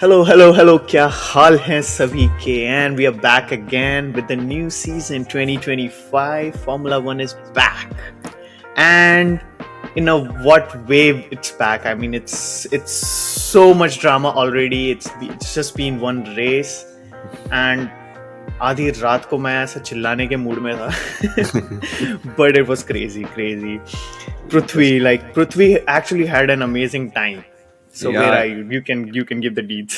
Hello hello hello, क्या हाल है सभी के? And we are back again with the new season 2025. Formula 1 is back. And in a what way it's back? I mean, it's so much drama already. It's just been one race, and आधी रात को मैं ऐसा चिल्लाने के mood में था. But it was crazy. Prithvi actually had an amazing time. So where Yeah, are you? You can give the deeds.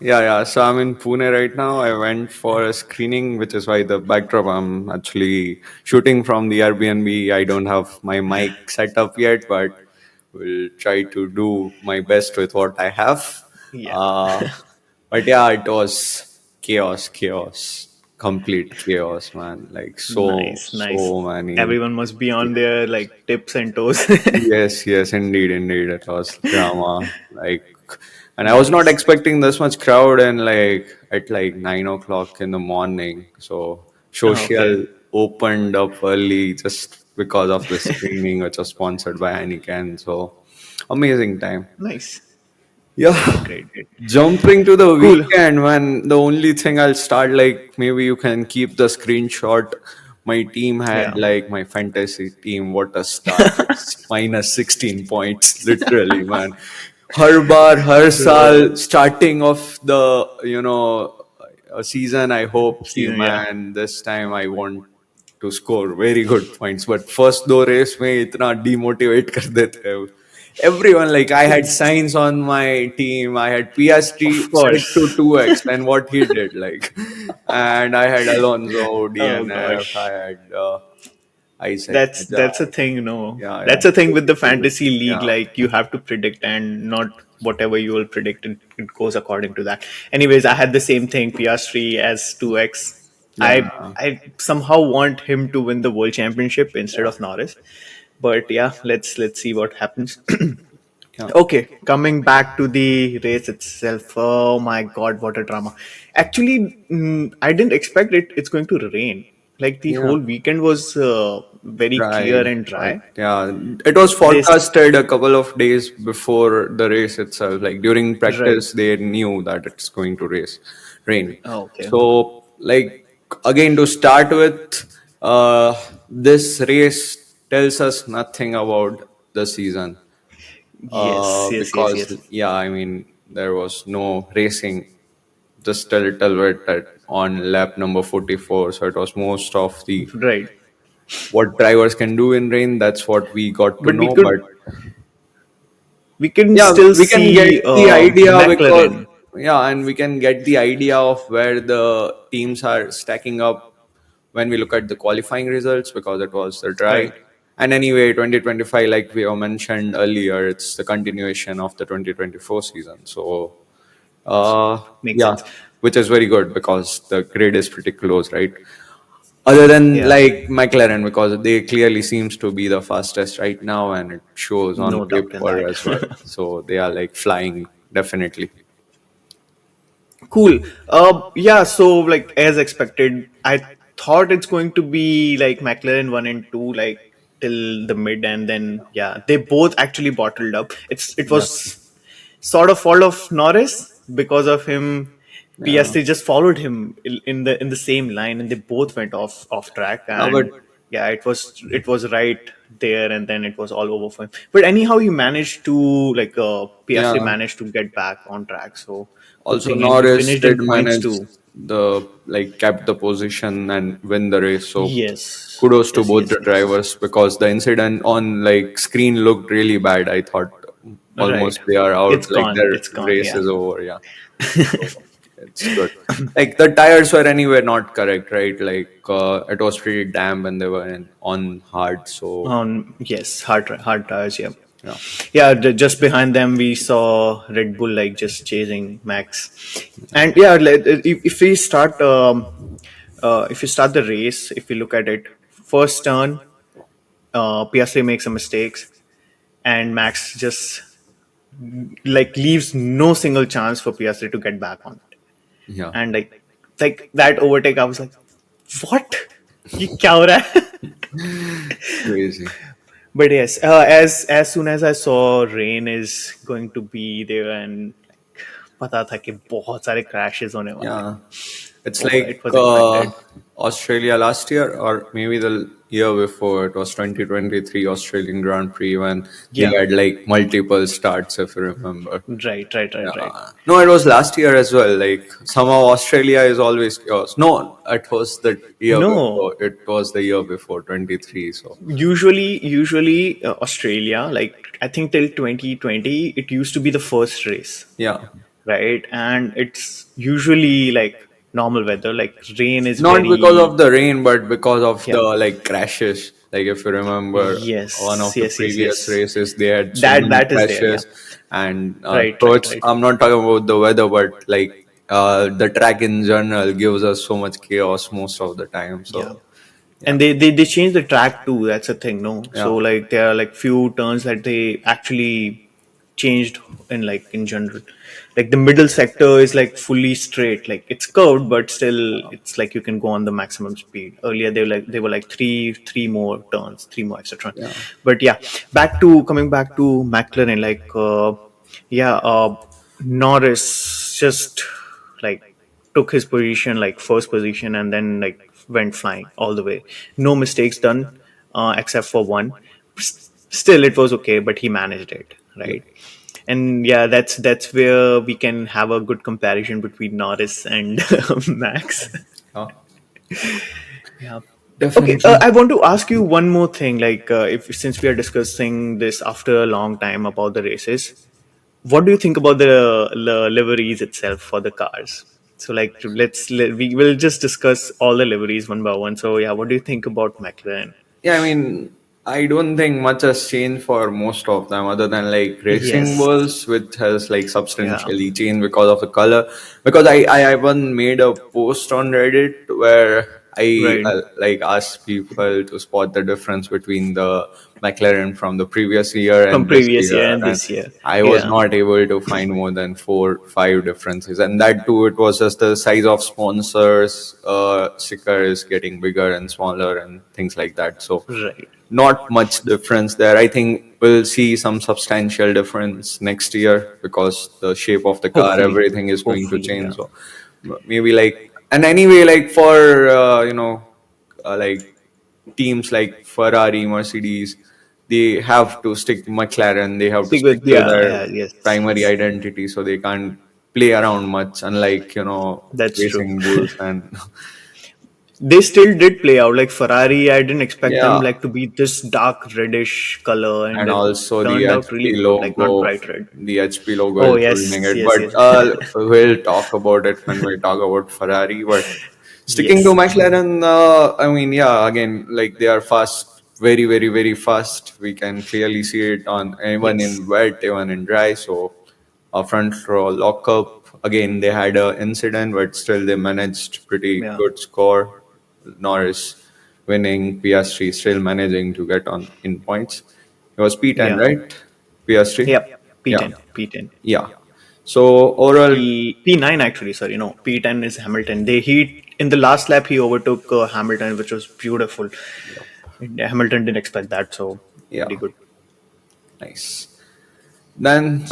yeah. So I'm in Pune right now. I went for a screening, which is why the backdrop I'm actually shooting from the Airbnb. I don't have my mic set up yet, but will try to do my best with what I have. Yeah. Uh, but yeah, it was chaos, complete chaos, man. Like Nice. so many. Everyone must be on their like tips and toes. Yes, indeed. It was drama. And I was not Nice. expecting this much crowd and at 9 o'clock in the morning. So Okay. social opened up early just because of the screening, which was sponsored by Heineken. So amazing time. Nice. Yeah. Great. Jumping to the Cool. weekend, man, the only thing I'll start, like, maybe you can keep the screenshot. My team had, Yeah. like, my fantasy team, what a start. It's minus 16 points, literally, man. Har bar, har Bro. saal, starting of the, season, I hope, ki, Season, yeah. man, this time I want to score very good points. But first दो race में इतना demotivate कर देते हैं. Everyone, like, I had It's signs on my team. I had PS3 of set to course. 2x, and what he did, like, and I had Alonso, Oh DNF, I gosh. had Isaac, That's a Ajay. thing, no. Yeah. That's a thing with the Pretty good. fantasy league. Yeah, Like you have to predict and not whatever you will predict, it goes according to that. Anyways, I had the same thing, PS3 as 2x. I yeah, I somehow want him to win the world championship instead yeah, of Norris. But yeah, let's see what happens. yeah, Okay, coming back to the race itself. Oh my god, what a drama. Actually, I didn't expect it's going to rain. Like the yeah. whole weekend was very clear Dry, and but dry. yeah, it was This forecasted a couple of days before the race itself. Like during right. practice, they knew that it's going to rain. Oh, okay. So, like, again, to start with, this race tells us nothing about the season. Because, Yes. yeah, I mean, there was no racing, just a little bit on lap number 44. So it was most of the Right. what drivers can do in rain. That's what we got to But know. But we can yeah, still we can get see the idea because, McLaren. yeah, and we can get the idea of where the teams are stacking up when we look at the qualifying results, because it was the dry. Right. And anyway, 2025, like we have mentioned earlier, it's the continuation of the 2024 season. So, Makes yeah, sense. which is very good because the grid is pretty close, right? Other than Yeah, like McLaren, because they clearly seems to be the fastest right now, and it shows on no doubt in paper that. as well. So they are like flying, definitely. Cool. Yeah, so like as expected, I thought it's going to be like McLaren 1 and 2 like till the mid, and then yeah, they both actually bottled up. It Yeah, was sort of fault of Norris because of him. yeah. PS3 just followed him in the same line, and they both went off track. But And yeah, it was right there, and then it was all over for him. But anyhow, he managed to like PS3 yeah, managed to get back on track. So good also thing, and he Norris finished did in points manage too. the like kept the position and win the race. So Yes, kudos to yes, both yes, the yes. drivers, because the incident on like screen looked really bad. I thought Right, almost they are it's out, like gone. their It's gone. race Yeah. is over. Yeah. So it's good. Like the tires were anywhere not correct, right? Like it was pretty damp and they were on hard. So Yes, hard tires. Yeah. yeah, Yeah, just behind them we saw Red Bull like just chasing Max, and yeah, if we start the race, if we look at it, first turn, Piastri makes some mistakes, and Max just like leaves no single chance for Piastri to get back on it, yeah, and like that overtake, I was like, what? ये क्या हो रहा है? crazy. But yes, as soon as I saw rain is going to be there, and पता था कि बहुत सारे crashes होने वाले हैं. Yeah, it's Oh, like it was expected. Australia last year, or maybe the year before. It was 2023 Australian Grand Prix when they Yeah. had like multiple starts, if you remember. Right, right, right, right. No, it was last year as well. Like somehow Australia is always chaos. No, it was the year No, before. It was the year before 23. So usually Australia, like I think till 2020, it used to be the first race, yeah, right? And it's usually like normal weather, like rain is not because very, of the rain, but because of yeah. the like crashes. Like if you remember one Yes, of the yes, yes, previous yes. races, they had so That many that is there, yeah. crashes, and Right, so right, it's. right. I'm not talking about the weather, but like the track in general gives us so much chaos most of the time. Yeah. So yeah, And they changed the track too. That's a thing, no? So yeah, like there are like few turns that they actually changed in general. Like the middle sector is like fully straight. Like it's curved, but still it's like you can go on the maximum speed. Earlier they were like three more turns, three more extra turns. yeah, But yeah, coming back to McLaren, like yeah, Norris just like took his position like first position and then like went flying all the way. No mistakes done except for one. Still, it was okay, but he managed it yep, right. And yeah, that's where we can have a good comparison between Norris and Max. yeah, Yeah. Okay, definitely. I want to ask you one more thing. Like, if since we are discussing this after a long time about the races, what do you think about the liveries itself for the cars? So like we will just discuss all the liveries one by one. So yeah, what do you think about McLaren? Yeah, I mean, I don't think much has changed for most of them, other than like racing Yes. bulls, which has like Yeah. substantially changed because of the color. Because I even made a post on Reddit where I Right. like asked people to spot the difference between the McLaren from the previous year From and this previous year year, and and this year. I was Yeah. not able to find more than 4, 5 differences, and that too, it was just the size of sponsors. Sticker is getting bigger and smaller, and things like that. So, Right. not much difference there. I think we'll see some substantial difference next year because the shape of the car, Hopefully. everything is going to Hopefully. change. Yeah. So, maybe like, and anyway, like for like teams like Ferrari, Mercedes, they have to stick to McLaren. They have to Stick stick with to yeah. their Yeah. Yes. primary Yes. identity, so they can't play around much. Unlike That's true. racing bulls and They still did play out like Ferrari. I didn't expect them yeah, like to be this dark reddish color, and and it also the turned out really HP good. Like not logo. bright red. The HP logo Oh is ruining yes, it, yes, but yes, we'll talk about it when we talk about Ferrari. But sticking to yes, McLaren, I mean, yeah, again, like they are fast, very, very, very fast. We can clearly see it on even yes, in wet, even in dry. So, a front row lockup. Again, they had an incident, but still they managed pretty yeah, good score. Norris winning, Piastri still managing to get on in points. It was P10, yeah, right? Piastri? yep. Yeah. P10, P10, Yeah. So overall, P9 actually. Sorry, no, P10 is Hamilton. He in the last lap he overtook Hamilton, which was beautiful. And Hamilton didn't expect that, so yeah, pretty good. nice. Then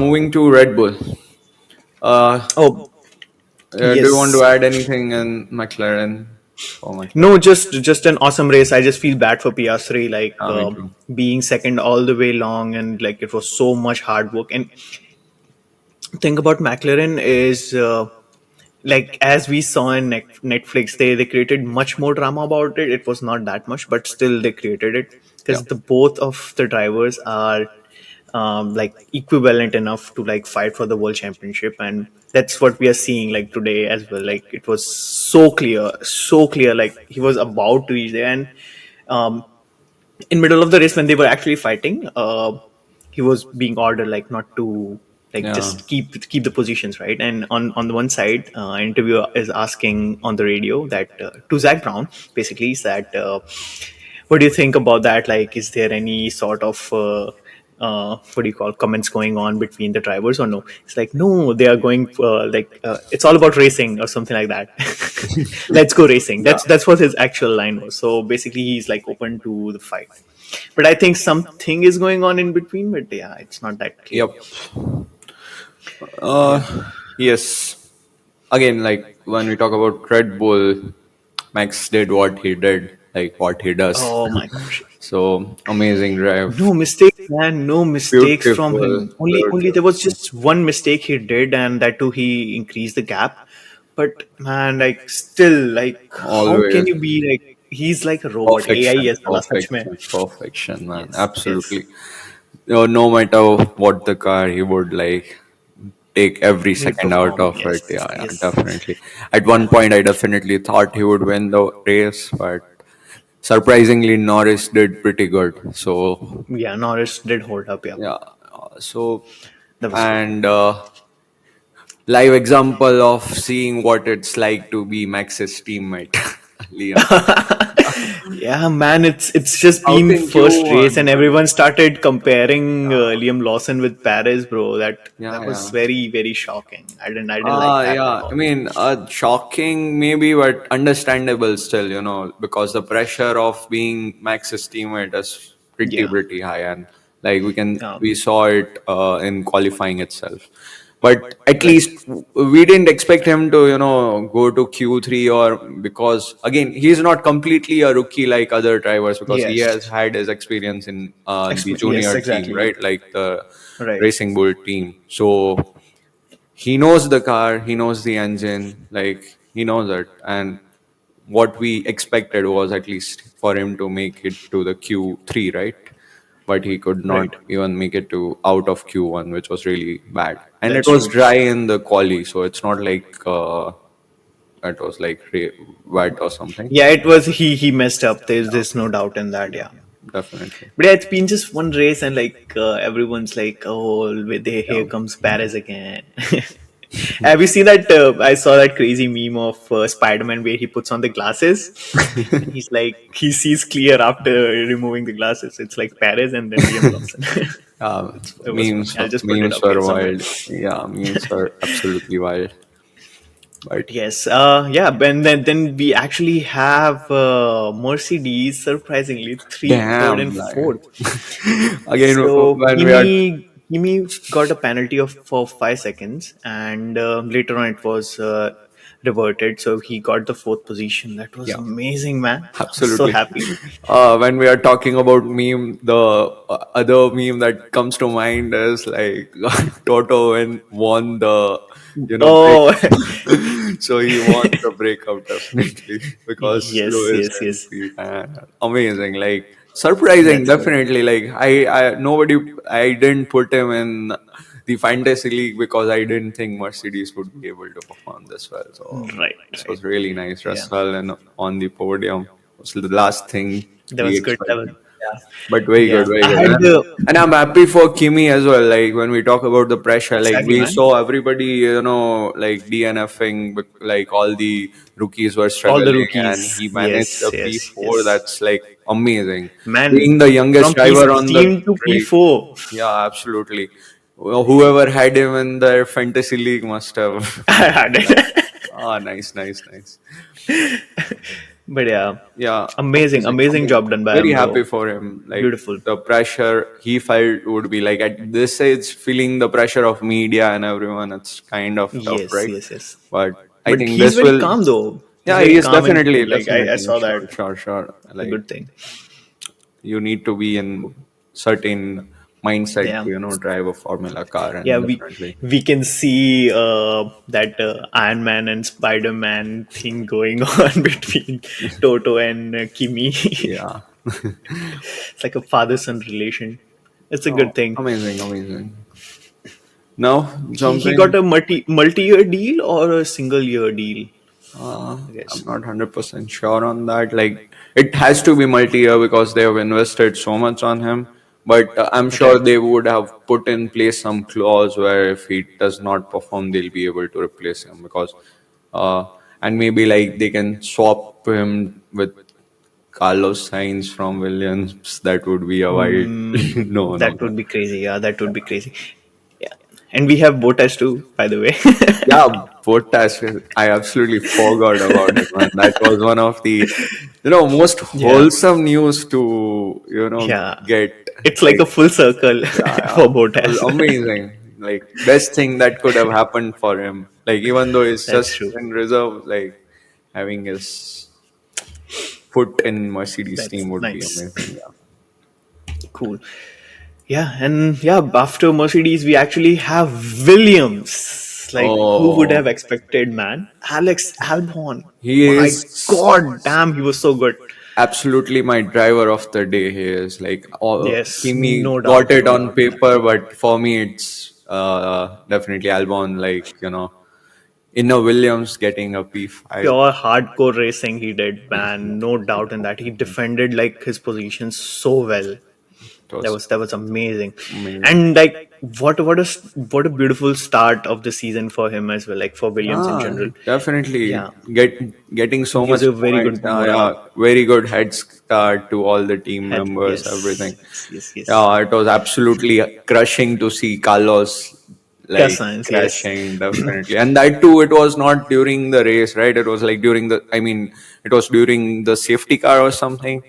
moving to Red Bull. Uh, Oh do you want to yes, add anything in McLaren for McLaren? no, just an awesome race. I just feel bad for Piastri, like Me too. being second all the way long, and like it was so much hard work. And thing about McLaren is like as we saw in Netflix, they created much more drama about it. It was not that much, but still they created it Yeah. because the both of the drivers are like equivalent enough to like fight for the world championship, and that's what we are seeing like today as well. Like it was so clear. Like he was about to reach there, and um, in middle of the race when they were actually fighting, he was being ordered like not to like Yeah. just keep the positions right. And on the one side, interviewer is asking on the radio that to Zach Brown, basically is that what do you think about that? Like, is there any sort of what do you call comments going on between the drivers or no? It's like no, they are going it's all about racing or something like that. Let's go racing. Yeah. That's what his actual line was. So basically, he's like open to the fight. But I think something is going on in between. But yeah, it's not that clear. Yep. Yeah. Yes. Again, like when we talk about Red Bull, Max did what he did, like what he does. Oh my gosh. So amazing drive, No mistakes, man. No mistakes from beautiful, him. Only there was beautiful. just one mistake he did, and that too he increased the gap. But man, like still, like how can Always you be like he's like a robot AI perfection, as well, such man. perfection, perfection, man. Yes, yes. Absolutely. No matter what the car, he would like take every He'll second out perform. of it. Yes, Yeah, yeah, yes. definitely. At one point, I definitely thought he would win the race, but surprisingly, Norris did pretty good. So Yeah, Norris did hold up. Yeah, yeah, so that was good. and live example of seeing what it's like to be Max's teammate, Liam. Yeah, man, it's just Out been in first race, Q1, and everyone started comparing yeah, Liam Lawson with Paris, bro. That yeah, was yeah. very shocking. I didn't like that at Yeah. I all. mean, shocking maybe, but understandable still. Because the pressure of being Max's teammate is Yeah, pretty high, and like yeah, we saw it in qualifying itself. But at right. least we didn't expect him to, go to Q3, or because again he's not completely a rookie like other drivers, because he has Yes, had his experience in the yes, junior team, exactly. right? Like the Right, Racing Bull team. So he knows the car, he knows the engine, like he knows it. And what we expected was at least for him to make it to the Q3, right? But he could not right. even make it to out of Q1, which was really bad. And it That's was true. dry in the quali, so it's not like it was like wet or something. Yeah, it was he messed up. Yeah, There's no doubt in that. yeah, Yeah. definitely. But yeah, it's been just one race, and like everyone's like, "Oh, Yeah. here comes Paris again." Have you seen that? I saw that crazy meme of Spider-Man where he puts on the glasses, and he's like, he sees clear after removing the glasses. It's like Paris and then Liam Lawson. It was funny. I'll just put it Memes up here were somewhere. wild. Yeah, memes were absolutely wild. But But yes, yeah, and then we actually have Mercedes, surprisingly, third, damn, and like fourth. again So when we are Kimi got a penalty of for 5 seconds, and later on it was reverted. So he got the fourth position. That was yeah, amazing, man. I was so absolutely. happy. When we are talking about meme, the other meme that comes to mind is like Toto when won the Oh, breakup. So he won the breakup definitely because yes, Lewis yes, and yes. amazing, like surprising, That's right. definitely. Like I didn't put him in the fantasy league because I didn't think Mercedes would be able to perform this well. So Right, this right. was really nice. Yeah, Russell and on the podium was the last thing that we was good. That was, expected. yeah, But very good, yeah. very I good. had the And I'm happy for Kimi as well. Like when we talk about the pressure, like exactly, we man. saw everybody, like DNFing, like all the rookies were All the struggling, and rookies. he managed Yes, a yes, P4. yes. That's like amazing. Man, Being the youngest from driver on the P16 to track, P4. yeah, absolutely. Well, whoever had him in their fantasy league must have I had like, it. ah, nice, nice, nice. But yeah, Yeah, amazing, amazing, amazing amazing. job done by Very him, happy bro. for him. Like Beautiful. the pressure he felt would be like at this age, feeling the pressure of media and everyone. It's kind of tough, Yes, right? yes, yes. But I But think he's this very will. calm though. He's Yeah, very he is calm and definitely, cool. Like I definitely, saw that. sure, sure, sure. It's a Like good thing. you need to be in certain mindset Yeah. to drive a Formula car, Yeah, and definitely, we can see that Iron Man and Spider Man thing going on between Toto and Kimi. yeah. It's like a father son relation. It's a Oh, good thing. amazing, amazing. Now He got jumping. a multi-year deal or a single year deal, I I'm guess. not 100% sure on that. Like, it has to be multi-year because they have invested so much on him. But I'm sure Right. they would have put in place some clause where if he does not perform, they'll be able to replace him because, uh, and maybe like they can swap him with Carlos Sainz from Williams. That would be a wild. No, no, That no. would be crazy. Yeah, that would be crazy. Yeah. And we have Botas too, by the way. Yeah, Bottas. I absolutely forgot about it, man. That was one of the, most Yeah. wholesome news to, Yeah. get. It's like Like, a full circle yeah, yeah, for it was Botas. amazing. like best thing that could have happened for him. Like even though he's That's just true. in reserve, like having his foot in Mercedes That's team would be nice. amazing. Yeah. Cool. Yeah, and yeah, after Mercedes, we actually have Williams. Like, who would have Oh, expected, man? Alex Albon. he My is God, damn, he was so good. absolutely my driver of the day. He is like, Yes, Kimi no got doubt, it no on doubt. paper, but for me, it's definitely Albon. Like Inno Williams getting a P5. Pure hardcore racing he did, man. No Yeah, doubt in that. He defended like his position so well. it was That was amazing. amazing. And like what a beautiful start of the season for him as well, like for Williams in Ah, general. definitely Yeah. getting so Gives much a very points. good Yeah, morale. very good head start to all the team Had members, everything. yes. Yeah, it was absolutely crushing to see Carlos like Cousins, yes. crashing, definitely. And that too, it was not during the race, right? It was like during I mean, it was during the safety car or something,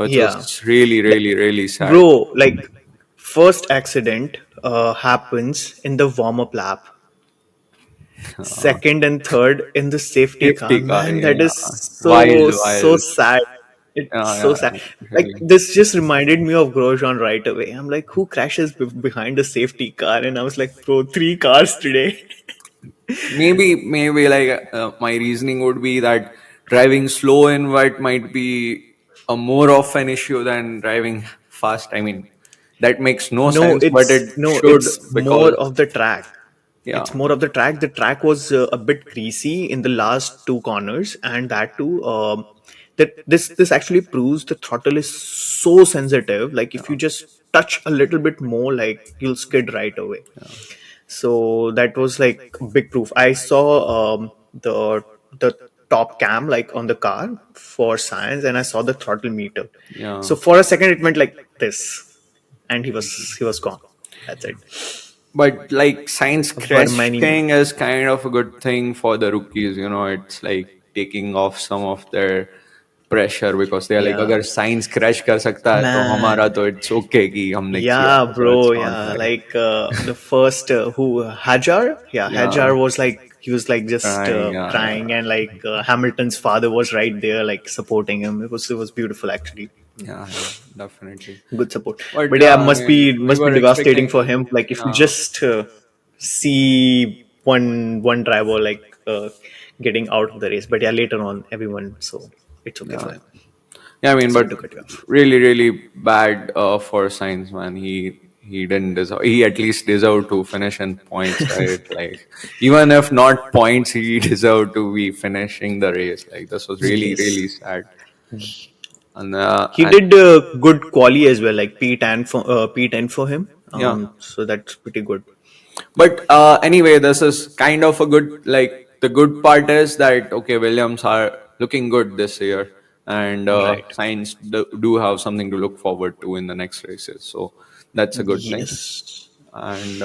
which Yeah. was really, Like, really, really sad. bro, like first accident happens in the warm-up lap. Second and third in the safety car. Safety car, Man, that yeah. is Wild, so wild. sad. It's Yeah, so sad. yeah, Like really. this just reminded me of Grosjean right away. I'm like, who crashes behind a safety car? And I was like, bro, three cars today. Maybe like my reasoning would be that driving slow in wet might be a more of an issue than driving fast. I mean, that makes no sense, but it No, should it's more because of the track. yeah, It's more of the track. The track was a bit greasy in the last two corners, and that too. That this actually proves the throttle is so sensitive. Like if you yeah, just touch a little bit more, like you'll skid right away. So that was like big proof. I saw the top cam like on the car for science, and I saw the throttle meter. yeah. So for a second, it went like this, and he was gone. That's it. But like science Vermani. crashing is kind of a good thing for the rookies. It's like taking off some of their pressure because they are like, Yeah, अगर science crash कर सकता है तो हमारा man. तो it's okay कि हमने किया Yeah, so it's bro. not Yeah, like like the first who Hajar. Yeah, yeah Hajar was like he was like just crying crying, and like Hamilton's father was right there, like supporting him. It was beautiful actually. yeah definitely. Good support. But But yeah, yeah, I mean we must be were devastating expecting for him. Like if you yeah just see one driver like getting out of the race. But yeah, later on, everyone. So it's okay for yeah him. yeah. I mean, Sorry but to cut you off. really really bad for science man. He didn't deserve. He at least deserved to finish in points, right? Like even if not points, he deserved to be finishing the race. Like this was really really Yes. sad. He And did good quali as well, like P10 for him. yeah. So that's pretty good. But anyway, this is kind of a good like the good part is that okay, Williams are looking good this year, and Right. Sainz do have something to look forward to in the next races. So that's a good thing. Yes. And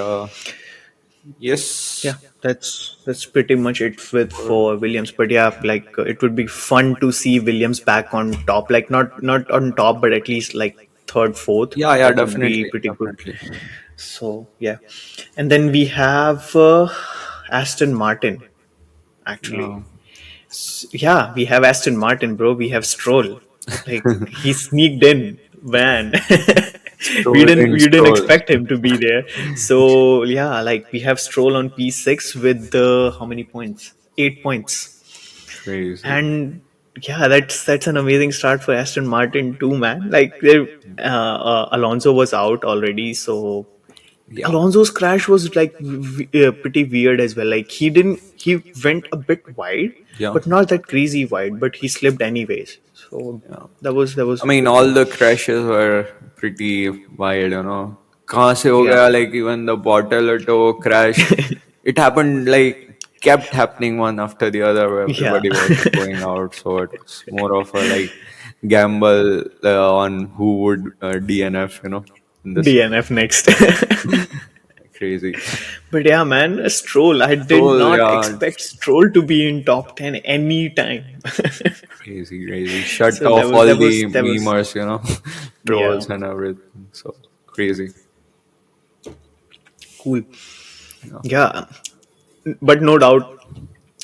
Yeah, yes, that's pretty much it with for Williams. But yeah, like it would be fun to see Williams back on top. Like not on top, but at least like third, fourth. yeah, yeah, That would be definitely, pretty good. definitely. So yeah, and then we have Aston Martin actually. Yeah, Yeah, we have Aston Martin, bro. We have Stroll. Like he sneaked in, man. stroll in We didn't stroll, expect him to be there. So yeah, like we have Stroll on P6 with the how many points? 8 points. crazy. And yeah, that's an amazing start for Aston Martin too, man. Like Alonso was out already, so Yeah, Alonso's crash was like pretty weird as well. Like he went a bit wide, yeah, but not that crazy wide. But he slipped anyways. So yeah. that I was mean, pretty all good. the crashes were pretty wild. कहाँ से हो Yeah, गया? Like even the bottle auto crash, it happened like kept happening one after the other. Where yeah. everybody was going out, so it was more of a like gamble on who would DNF. In this DNF next. crazy. But yeah, man, Stroll. I did So not yeah, expect Stroll to be in top 10 anytime. crazy, crazy. Shut So off all the that was memers, yeah. trolls and everything. So crazy. Cool. Yeah, Yeah, but no doubt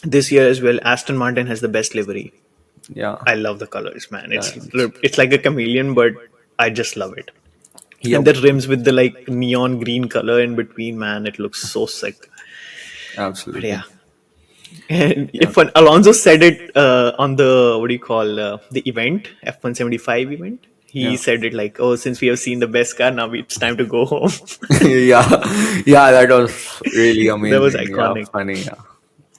this year as well, Aston Martin has the best livery. yeah, I love the colors, man. yeah. It's like a chameleon, but I just love it. And Yep, the rims with the like neon green color in between, man, it looks so sick. But absolutely. yeah, and Yeah, if Alonso said it on the what do you call the event F175 event, he yeah. said it like, "Oh, since we have seen the best car, now it's time to go home." Yeah, yeah, that was really That was amazing. Yeah, iconic. funny. Yeah.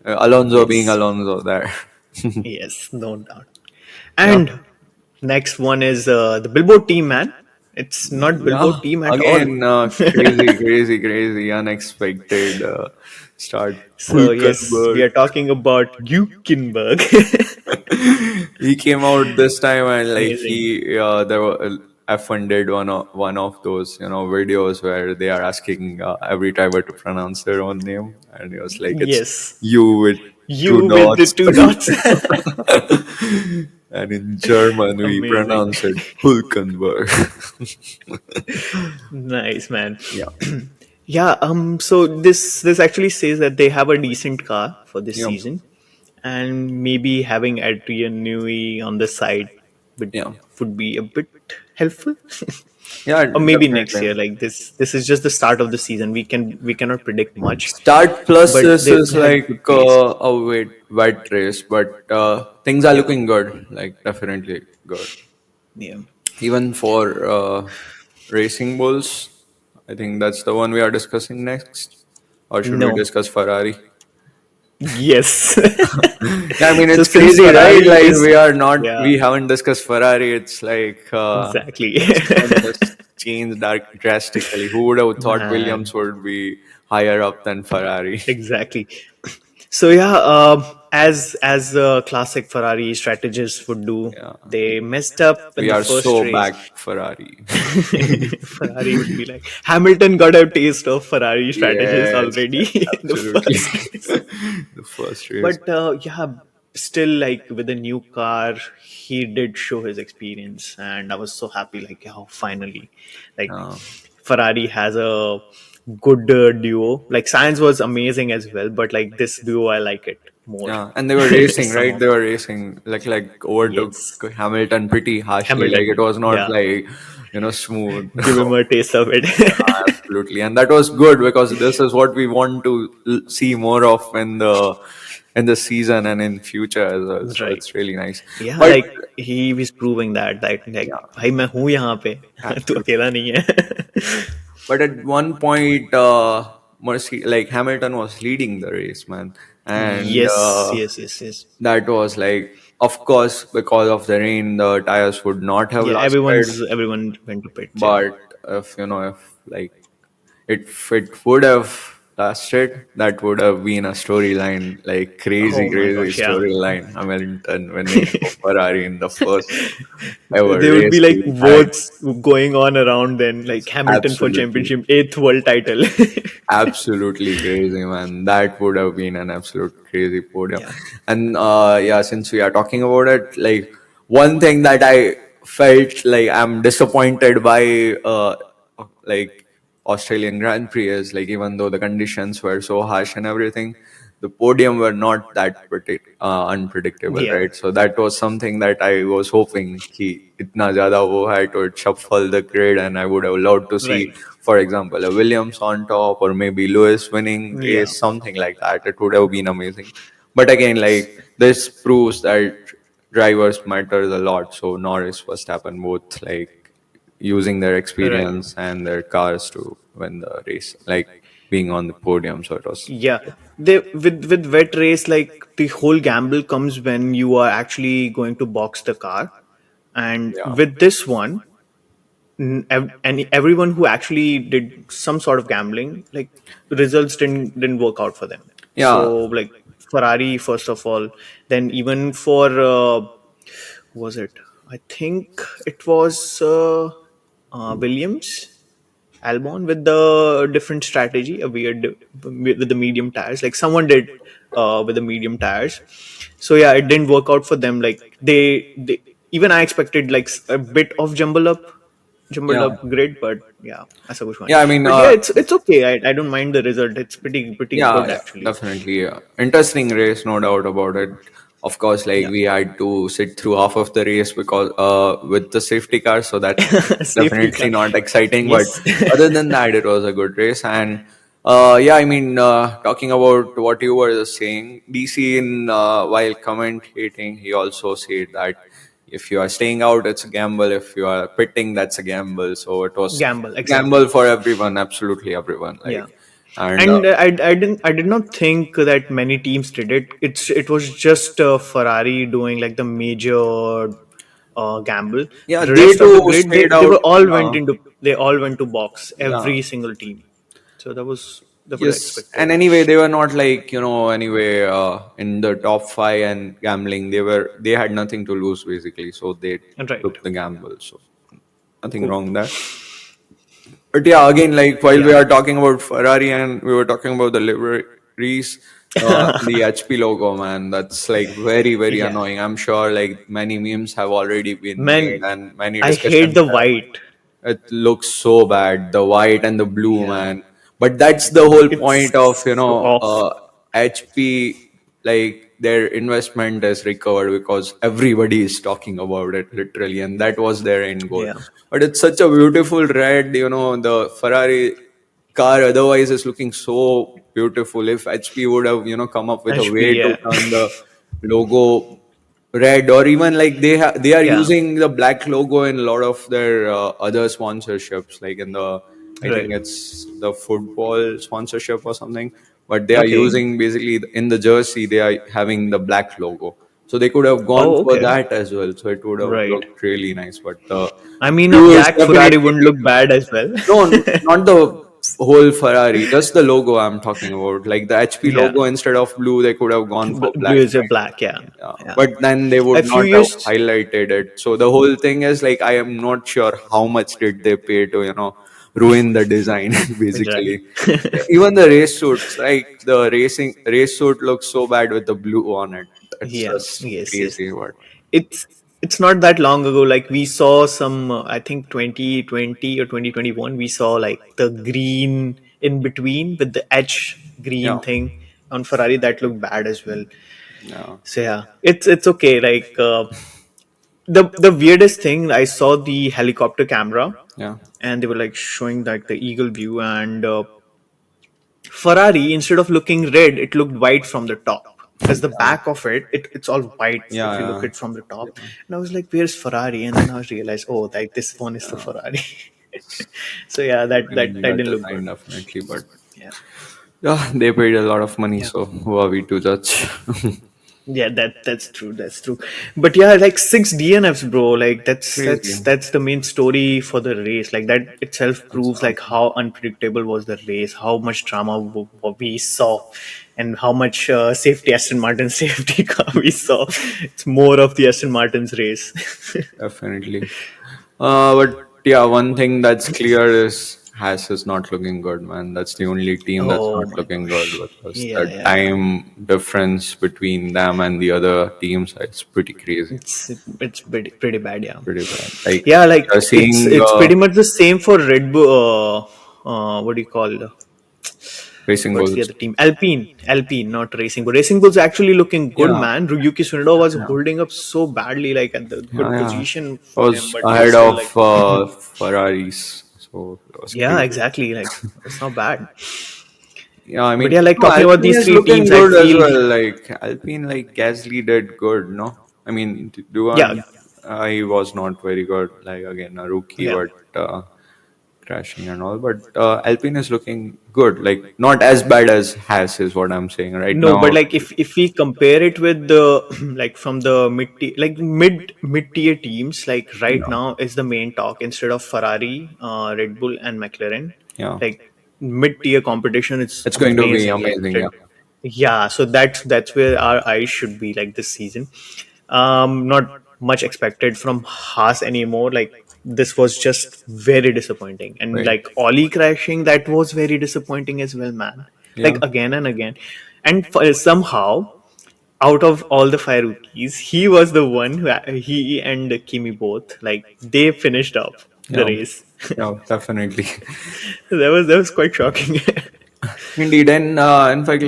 Alonso being Yes, Alonso there. yes, no doubt. Yeah, And next one is the Billboard team, man. It's not yeah. Billboard team at all. Again, crazy, crazy, crazy, unexpected start. So yes, we Hulkenberg. are talking about Gukenberg. He came out this time and like Amazing. he there were F1 did one of those videos where they are asking every driver to pronounce their own name, and he was like, it's Yes, you with two you with the dots. two dots. And in German we Amazing. pronounce it Hulkenberg. Nice, man. Yeah, Yeah, so this actually says that they have a decent car for this yeah, season, and maybe having Adrian Newey on the side would yeah, would be a bit helpful. yeah, Or maybe next definitely. year. Like this is just the start of the season. We cannot predict much, Start plus but this they is had like good pace. a wet race, but things are Yeah, looking good. Like definitely good. yeah. Even for racing bulls, I think that's the one we are discussing next. Or should we No. discuss Ferrari? Yes. Yeah, I mean So it's since crazy, right? Ferrari Like is, yeah, we haven't discussed Ferrari. It's like exactly. season has changed drastically. Who would have thought Man, Williams would be higher up than Ferrari? exactly. So yeah, as classic Ferrari strategists would do, Yeah, they messed up in we the are first so race. back Ferrari. Ferrari would be like Hamilton got a taste of Ferrari strategists Yes, already yes, in the absolutely. first race. The first race. But yeah, still like with a new car, he did show his experience, and I was so happy. Like, oh, finally, like Uh, Ferrari has a good duo. Like Science was amazing as well, but like this duo, I like it more yeah, and they were racing, right? somehow. They were racing like Yes, overtook Hamilton pretty harshly. Like Hamilton. it was not Yeah, like smooth. give him a taste of it. Absolutely, and that was good because this is what we want to see more of in the season and in future as well. So Right. it's really nice. Yeah, But like he was proving that like yeah, भाई मैं हूँ यहाँ पे तू absolutely. अकेला नहीं है. But at one point, Mercy like Hamilton was leading the race, man, and Yes, yes, yes, yes. that was like, of course, because of the rain, the tires would not have Yeah, lasted. everyone went to pits. Yeah. But if like if it would have lasted, that would have been a storyline, like crazy, Oh my crazy gosh, yeah. storyline. Hamilton winning for Ferrari in the first ever There would be race like he had. votes going on around then, like Hamilton for Absolutely. championship, eighth world title. Absolutely crazy, man. That would have been an absolute crazy podium. Yeah. And yeah, since we are talking about it, like one thing that I felt like I'm disappointed by, like Australian Grand Prix is like even though the conditions were so harsh and everything, the podium were not that unpredictable, Yeah. right? So that was something that I was hoping he itna zyada wo hai to shuffle the grid, and I would have loved to see, Right. for example, a Williams on top or maybe Lewis winning Yeah. race, something like that. It would have been amazing. But again, like this proves that drivers matters a lot. So Norris, Verstappen, both like using their Right. experience and their cars to win the race, like being on the podium. So it was, Yeah. They with wet race, like the whole gamble comes when you are actually going to box the car. And yeah, with this one, and everyone who actually did some sort of gambling, like results didn't work out for them. yeah, So like Ferrari first of all, then even for who was it? I think it was Williams. Albon with the different strategy, a weird with the medium tires. Like someone did with the medium tires. So yeah, it didn't work out for them. Like they even I expected like a bit of jumble up jumbled Yeah. up grid, but yeah, that's a good one. Yeah, I mean, But yeah, it's okay. I don't mind the result. It's pretty yeah, good yeah, actually. definitely. Yeah. Interesting race, no doubt about it. Of course, like Yeah, we had to sit through half of the race because with the safety car, so that's safety definitely car. not exciting. But Yes, other than that, it was a good race. And yeah, I mean, talking about what you were saying, DC in while commentating, he also said that if you are staying out, it's a gamble. If you are pitting, that's a gamble. So it was gamble exactly. gamble for everyone, absolutely everyone. Yeah. Like, and And I did not think that many teams did it. It was just Ferrari doing like the major gamble. yeah, The they rest of the too grid, stayed they out. were all went into they all went to box, Yeah, every single team. So that was yes. And expected. anyway, they were not like, anyway, in the top five and gambling. They had nothing to lose basically, so they And right, took the gamble. So nothing cool. wrong there. But yeah, again, like while we Yeah, are talking about Ferrari and we were talking about the liveries, the HP logo, man, that's like very, very yeah. annoying. I'm sure like many memes have already been made Man, and many I hate discussions the have. white. It looks so bad, the white and the blue, Yeah, man. But that's the whole point of, it's so off. HP, like their investment is recovered because everybody is talking about it, literally. And that was their end goal. Yeah, But it's such a beautiful red, the Ferrari car otherwise is looking so beautiful. If HP would have, come up with a way HP. to Yeah, turn the logo red, or even like they are yeah. using the black logo in a lot of their other sponsorships, like in the, I think Right. it's the football sponsorship or something, but they are Okay. using basically in the jersey they are having the black logo, so they could have gone Oh, for okay. that as well, so it would have Right. looked really nice. But the I mean, a blue is black Ferrari definitely wouldn't look bad as well. no, not the whole Ferrari, just the logo I'm talking about. Like the HP Yeah. logo, instead of blue, they could have gone for black, Blue is a right? black. Yeah. Yeah. Yeah. But then they A would few not have years. highlighted it. So the whole thing is like, I am not sure how much did they pay to, ruin the design, Right. basically. Even the race suits, like the racing race suit looks so bad with the blue on it. It's Yeah. just Yes. Yes. crazy. But It's it's not that long ago. Like we saw some. I think 2020 or 2021. We saw like the green in between with the edge green yeah, thing on Ferrari that looked bad as well. yeah, So yeah, it's okay. Like the weirdest thing, I saw the helicopter camera, yeah, and they were like showing like the eagle view, and Ferrari, instead of looking red, it looked white from the top, because the back of it's all white if you look yeah, at from the top. And I was like, where's Ferrari? And then I realized, oh, like this one is the Ferrari. So yeah, definitely that got didn't the look good. sign, definitely. But Yeah. yeah, they paid a lot of money, Yeah. so who are we to judge? Yeah, that's true. That's true. But yeah, like six DNFs, bro. Like Crazy. that's the main story for the race. Like that itself That's proves like how unpredictable was the race, how much drama we saw, and how much safety Aston Martin safety car we saw. It's more of the Aston Martin's race. definitely. But yeah, one thing that's clear is Haas is not looking good, man. That's the only team that's Oh not my looking good, gosh. because Yeah, the yeah, yeah. time difference between them and the other teams is pretty crazy, It's pretty bad. Yeah. pretty bad. Like Yeah, like you're seeing it's pretty much the same for Red Bull. What do you call? racing What's the bulls. other team? Alpine, not Racing Bull. Racing Bull's actually looking good, Yeah, man. Yuki Tsunoda was yeah, holding up so badly, like at the yeah, good yeah. position for him, Was but he was ahead still of like, Ferraris, so it was yeah, crazy. exactly. Like it's not bad. Yeah, I But mean, yeah, like no, talking about Alpine these is three looking teams, I good as feel, well. Like Alpine, like Gasly did good, no? I mean, yeah, Duan, he was not very good. Like again, a rookie, yeah. but crashing and all. But Alpine is looking good. Like not as bad as Haas is what I'm saying right No, but now. like if we compare it with the like from the mid tier teams, like right Yeah, now is the main talk instead of Ferrari, Red Bull, and McLaren. yeah, Like mid tier competition, it's it's going to be amazing. Like amazing. Yeah, yeah, so that's where our eyes should be like this season. Not much expected from Haas anymore. Like this was just very disappointing, and right. like Ollie crashing, that was very disappointing as well, man. Like Yeah, again and again, and somehow out of all the five rookies, he was the one who he and Kimi both like they finished up. the Yeah, race. yeah, definitely. That was quite shocking. Indeed, and in fact,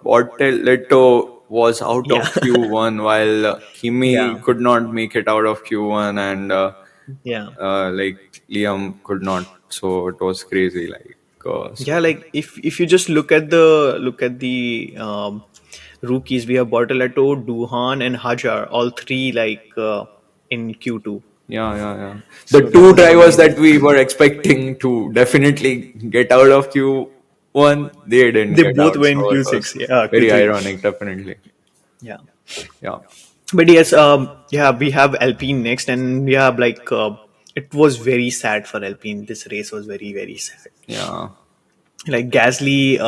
Bortoleto was out Yeah, of Q1 while yeah, Kimi could not make it out of Q1, and yeah, like Liam could not. So it was crazy. yeah. Like if you just look at the rookies, we have Bortoleto, Duhan, and Hajar, all three in Q2. Yeah, yeah, yeah. The So that two was drivers amazing. that we were expecting to definitely get out of Q1, they didn't They get both out. were in So it was Q6, yeah, very Q3. ironic, definitely. Yeah. Yeah, But yes, yeah, we have Alpine next, and yeah, it was very sad for Alpine. This race was very, very sad. yeah, Like Gasly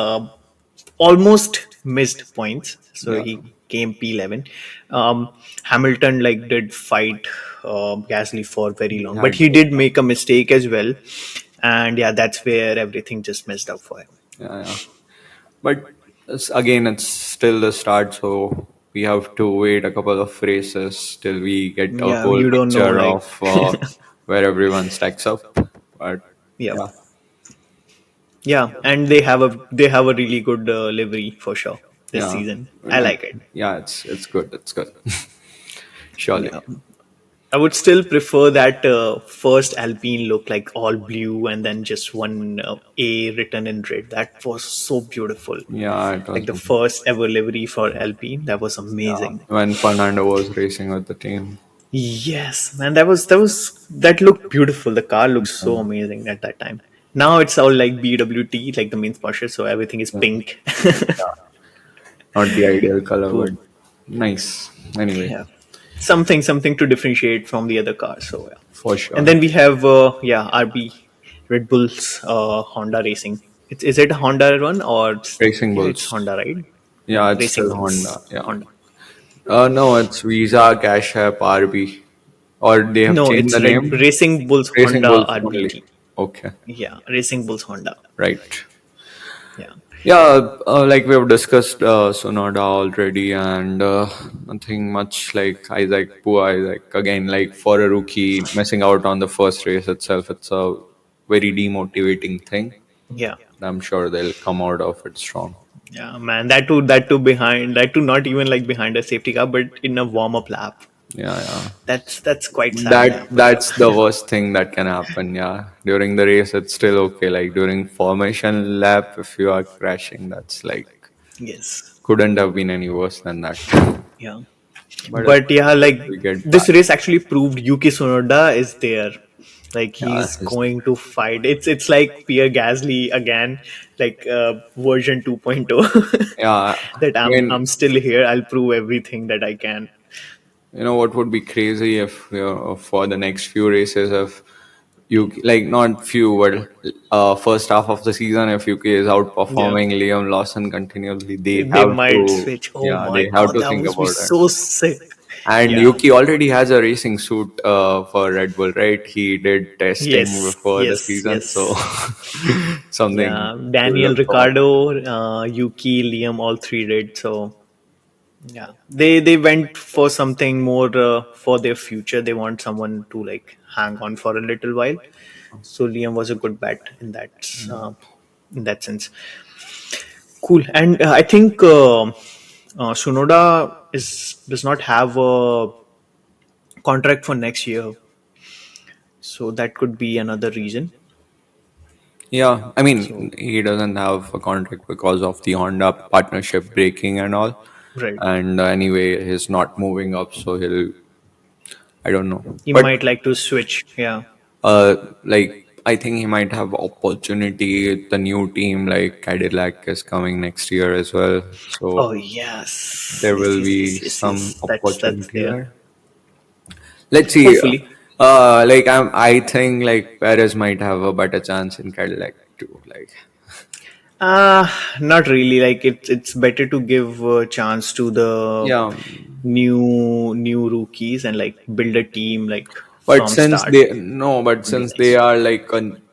almost missed points, so yeah. he came P11. Hamilton did fight Gasly for very He long, but had he to. did make a mistake as well, and yeah, that's where everything just messed up for him. Yeah, yeah. But again, it's still the start, so we have to wait a couple of races till we get a Yeah, whole you don't know, picture of where everyone stacks up. But yeah, yeah, yeah, and they have a really good livery for sure this yeah, season. I like it. yeah, it's good. It's good. Surely. Yeah, I would still prefer that first Alpine look, like all blue and then just one A written in red. That was so beautiful. Yeah, it was. Like the first ever livery for Alpine, that was Yeah, amazing. when Fernando was racing with the team. Yes, man, that looked beautiful. The car looked so amazing at that time. Now it's all like BWT, like the main Porsche, so everything is Yeah, pink. not the ideal color, Cool. but nice. Anyway, Yeah, something to differentiate from the other cars. So yeah, for and sure. then we have RB, Red Bull's Honda Racing. Is it a Honda one or Racing yeah, it's Bulls. Honda, right? Yeah, Yeah, it's Racing still Honda. Bulls Yeah. Honda. No, it's Visa, Cash App, RB. Or they have No, changed the it's like name. Racing Bulls Racing Honda Bulls only. RBT. Okay, Yeah, Racing Bulls Honda. right. Yeah. Yeah, like we have discussed Sonoda already, and nothing much like Isaac, poor Isaac. Again, like for a rookie, missing out on the first race itself, it's a very demotivating thing. Yeah. I'm sure they'll come out of it strong. Yeah, man. That too not even like behind a safety car, but in a warm up lap. Yeah, yeah. That's quite sad, That yeah, for sure. that's the worst thing that can happen. Yeah, during the race, it's still okay. Like during formation lap, if you are crashing, that's like Yes. couldn't have been any worse than that. Yeah. But it's But yeah, like we get this back. race actually proved Yuki Tsunoda is there. Like Yeah, he's going to fight. It's like Pierre Gasly again, like version 2.0. yeah. That I I'm mean, still here. I'll prove everything that I can. you know what would be crazy if for the next few races, if you like not few, but first half of the season, if UK is Yeah. outperforming Liam Lawson continuously, they They have might to, switch. Oh yeah, my they have god, to that think must be about it. so sick. And Yeah. Yuki already has a racing suit for Red Bull, right? He did testing Yes. before the Yes. season, so Yes. something Yeah. to Daniel look forward. Ricardo, Yuki, Liam, all three did. So yeah, they went for something more for their future. They want someone to like hang on for a little while. So Liam was a good bet in that sense. Cool, and I think Sunoda is does not have a contract for next year, so that could be another reason. Yeah, I mean, So he doesn't have a contract because of the Honda partnership breaking and all. right, And anyway, he's not moving up, so he'll, I don't know. he But might like to switch. Yeah. like, I think he might have opportunity. The new team, like Cadillac, is coming next year as well. Oh So yes, there yes, will yes, be yes, yes, some yes. That's opportunity there. there. Let's see. Hopefully. I think like Perez might have a better chance in Cadillac too. Like, Uh Not really. Like it's better to give a chance to the yeah, new rookies and like build a team like but from since start. they no, but Would be since they nice. are like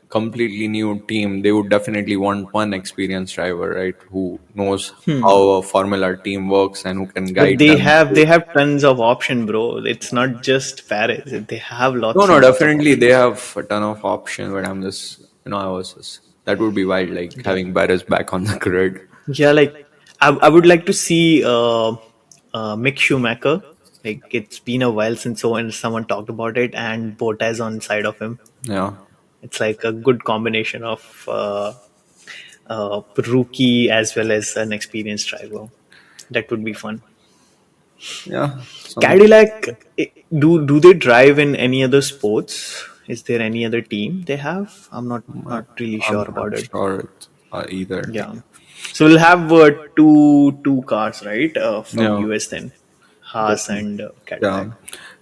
completely new team, they would definitely want one experienced driver, right? Who knows how a Formula team works and who can But guide them through. they have tons of option, bro. It's not just Paris. They have No, lots no, and lots of definitely they options. have a ton of options, but I'm just, I was just, that would be wild, like Yeah. having Barris back on the grid. Yeah, like I would like to see Mick Schumacher. Like it's been a while since someone talked about it, and Bottas on side of him. Yeah. It's like a good combination of rookie as well as an experienced driver. That would be fun. Yeah. Some, Cadillac, do they drive in any other sports? Is there any other team they have? I'm not really I'm sure not about it. sure either. Yeah. So we'll have two cars, right? From Yeah. US then, Haas Definitely. and Yeah. Cadillac.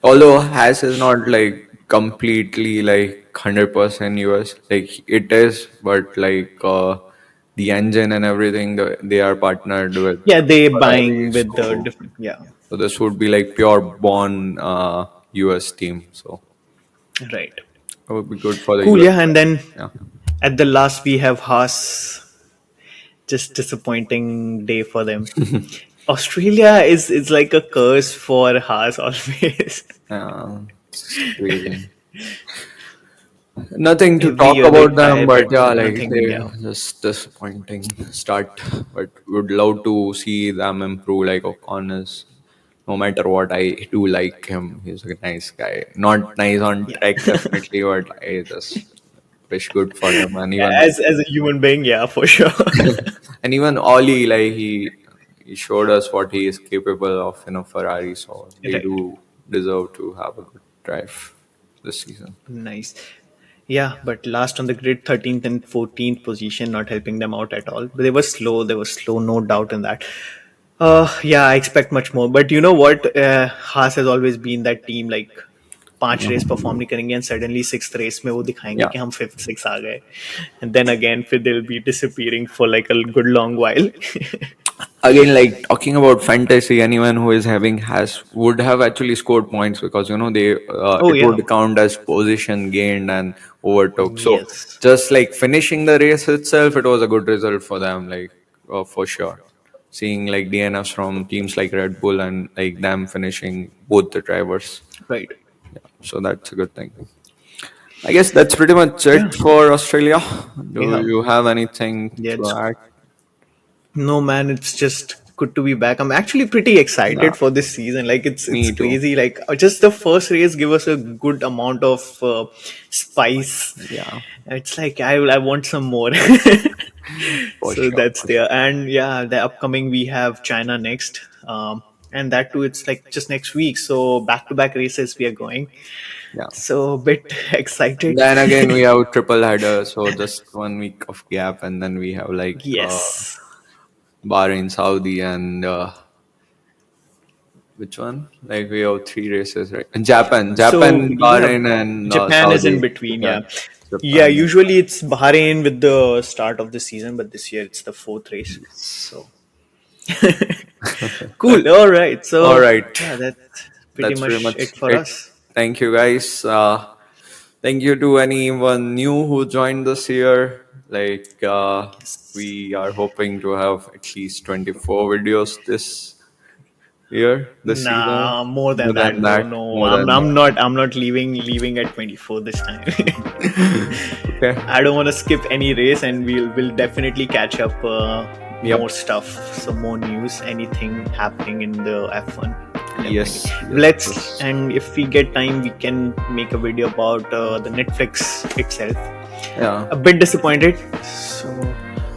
Although Has is not like completely like 100% US, like it is, but like the engine and everything, they are partnered with Yeah, they Ferrari. buying with the So, different. Yeah, so this would be like pure born US team. So right. it would be good for the Cool. US Yeah, and then guys. at the last we have Haas. Just disappointing day for them. Australia is like a curse for Haas always. Yeah. It's crazy. Nothing to Every talk year they about try, them, but but yeah, like nothing. they Yeah, just disappointing start. But would love to see them improve. Like O'Connor's, no matter what, I do like him. He's a nice guy. Not nice on yeah. track, definitely, but I just wish good for him. And even As a human being, yeah, for sure. and even Ollie, like he showed us what he is capable of in a Ferrari. So they Right. do deserve to have a good drive this season. Nice. Yeah, but last on the grid, 13th and 14th position, not helping them out at all. But they were slow. They were slow, no doubt in that. Yeah, I expect much more. But you know what? Haas has always been that team like पांच race perform नहीं करेंगे and suddenly sixth race में वो दिखाएंगे Yeah. कि हम fifth six आ गए and then again फिर they will be disappearing for like a good long while Again, like talking about fantasy, anyone who is having has would have actually scored points because they oh it yeah, would count as position gained and overtook. So yes, just like finishing the race itself, it was a good result for them, like for sure. Seeing like DNFs from teams like Red Bull and like them finishing both the drivers, right, so that's a good thing. I guess that's pretty much yeah, it for Australia. Do yeah, you have anything yeah. to add? No man, it's just good to be back. I'm actually pretty Yeah, excited for this season. Like it's me too. crazy. Like just the first race give us a good amount of spice. Yeah, It's like I want some more. for So sure. that's For sure. there. And yeah, the upcoming we have China next. And that too, it's like just next week. So back to back races we are going. Yeah. So a bit excited. Then again, we have triple header, so just 1 week of gap, and then we have like Yes. Bahrain, Saudi, and which one? Like we have three races, right? And So Japan, yeah, Bahrain, and Japan is in Saudi. between. Yeah, Yeah, yeah. Japan. Usually it's Bahrain with the start of the season, but this year it's the fourth race. So cool. All right. All So right, yeah, that's pretty that's pretty much much it for it. us. Thank you, guys. Thank you to anyone new who joined this year. Like Yes. we are hoping to have at least 24 videos this season. Nah, more More than than that, bro. that, No, more than I'm not leaving at 24 this time. that. Okay. I don't want to skip any race, and we'll definitely catch up more Yep. stuff, some more news, anything happening in the F1. Definitely. Yes. Yes. Let's Yes. and if we get time, we can make a video about the Netflix itself. Yeah. A bit disappointed, so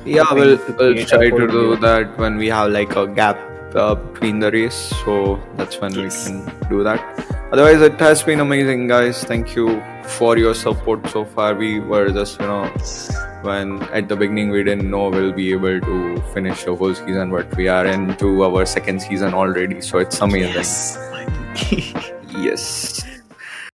Yeah. hoping to We'll create a try to whole do video. that when we have like a gap between the race. So that's when we Yes. can do that. Otherwise, it has been amazing, guys. Thank you for your support so far. We were just when at the beginning we didn't know we'll be able to finish the whole season, but we are into our second season already. So it's amazing. Yes. Finally. Yes.